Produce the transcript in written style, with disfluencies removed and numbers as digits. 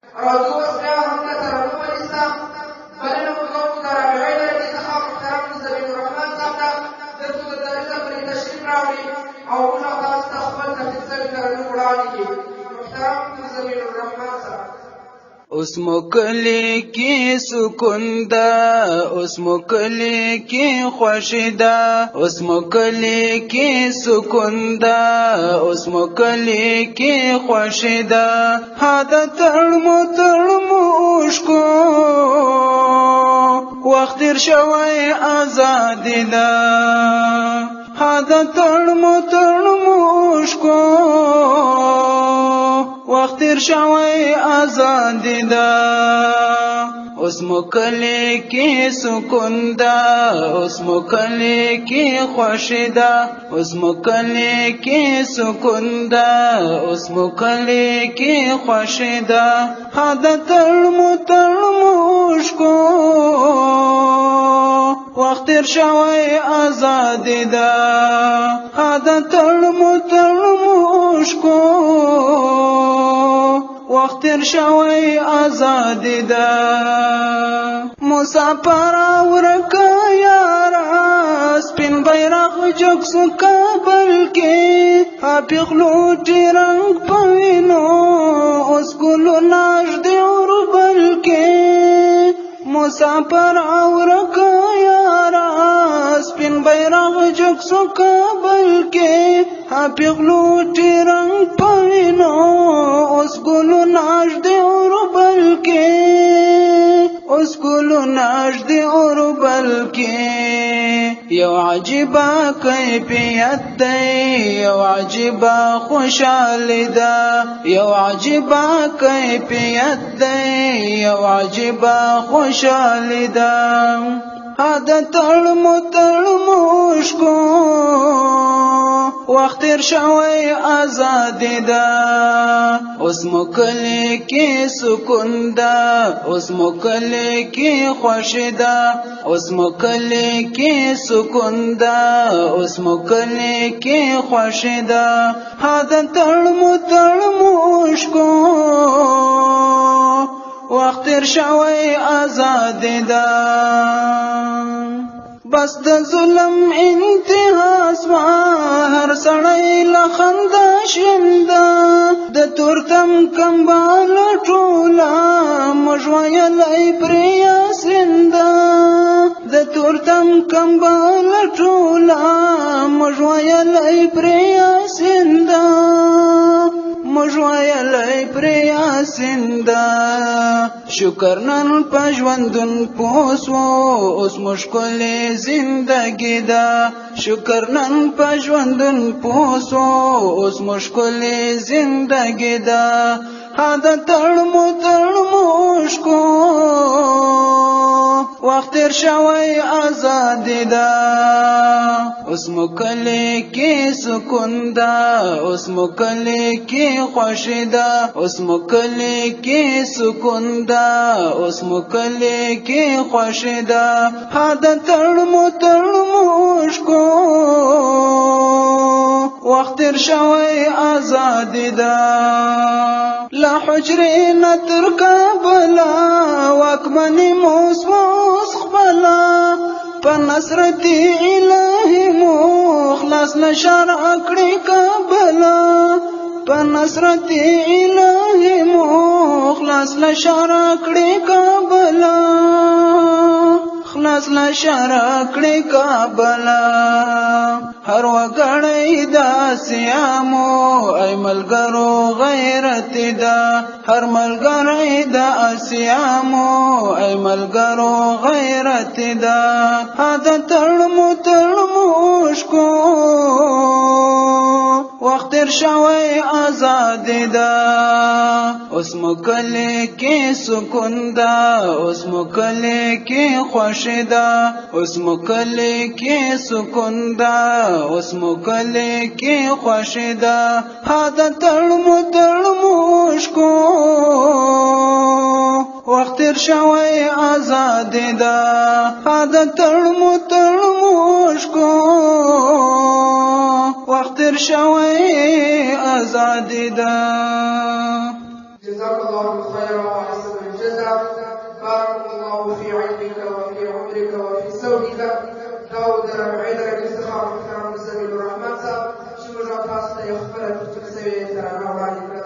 راځو اوس بیا همدلته رڼو الاسلام بلنه کوونکو ته رابعې لرګي څخه محترم زمین الرحمن صاحب ته ترڅو د دریځه پرې تشریف راوړي او موږ تاسو ته خپل تحقیق شوي ترنم وړاندې کړي. محترم زمین الرحمن صاحب. اس مکلی کی سکون دا اس مکلی کی خوشی دا اس مکلی کی سکون دا اس مکلی کی خوشی دا هادا تړمو عشقو وخت تیر شوی آزادی دا هادا تړمو عشقو وخت تیر شوی آزادی دا اس مکلی کی سکون دا اس مکلی کی خوشی دا اس مکلی کی سکون دا اس مکلی کی خوشی دا هادا تړمو عشقو وخت تیر شوی آزادی دا هادا تړمو عشقو وخت تیر شوی آزادی دا مسافر ورکا یارا سپین بیرغ جگ سو کابل کې پیغلوټي رنگ پوینو اوس ګلو ناش دی اوربل کې مسافر ورکا یارا سپین بیرغ جگ سو کابل کې پیغلوټي رنگ پوینو اوس ګلو ناش دی اوربل کې اوس ګلو ناش دی اوربل کې یو عجیبه کیفیت دی یو عجیبه خوشحالی ده یو عجیبه کیفیت دی یو عجیبه خوشحالی ده هادا تړمو عشقو وخت تیر شوی آزادی دا اوس مکلی کی سکون دا اوس مکلی کی خوشی دا اوس مکلی کی سکون دا اوس مکلی کی خوشی دا هادا تړمو عشقو وخت تیر شوی آزادی دا بس د ظلم انتها اسوا هر سړی لخندا شندا د تورتم کمبال ټولا مجویلای پریا سندا د تورتم کمبال ټولا مجویلای پریا سندا مجویلای پریا سندا شکر نن پژوندون پوسو اوس مشکل زندگی دا شکر نن پژوندون پوسو اوس مشکل زندگی دا هادا تړمو عشقو وخت تیر شوی آزادی دا اوس مکلی کی سکون دا اوس مکلی کی خوشی دا اوس مکلی کی سکون دا اوس مکلی کی خوشی دا هادا تړمو عشقو وخت تیر شوی آزادی دا لا حجری نتر کابلا واکمنی موس خبلا پا نصرتی الہی مو خلاص نشار اکڑی کابلا پا نصرتی الہی مو خلاص نشار اکڑی کابلا خلاص نشار اکڑی کابلا هر وګړی دا سیامو ای ملګرو غیرت دا هر ملګری دا سیامو ای ملګرو غیرت دا هادا تړمو عشقو وخت تیر شوی آزادی دا اوس مکلی کی سکون دا اوس مکلی کی خوشی دا اوس مکلی کی سکون دا اوس مکلی کی خوشی دا هادا تړمو عشقو وخت تیر شوی آزادی دا هادا تړمو عشقو وخت تیر شوی آزادی دا جزاک الله خیر سعودي دا د رابعې درجې څخه محترم زمین الرحمن صاحب چې موږ تاسو ته یو خپله ترتیب شوې ترانه وړاندې کړه.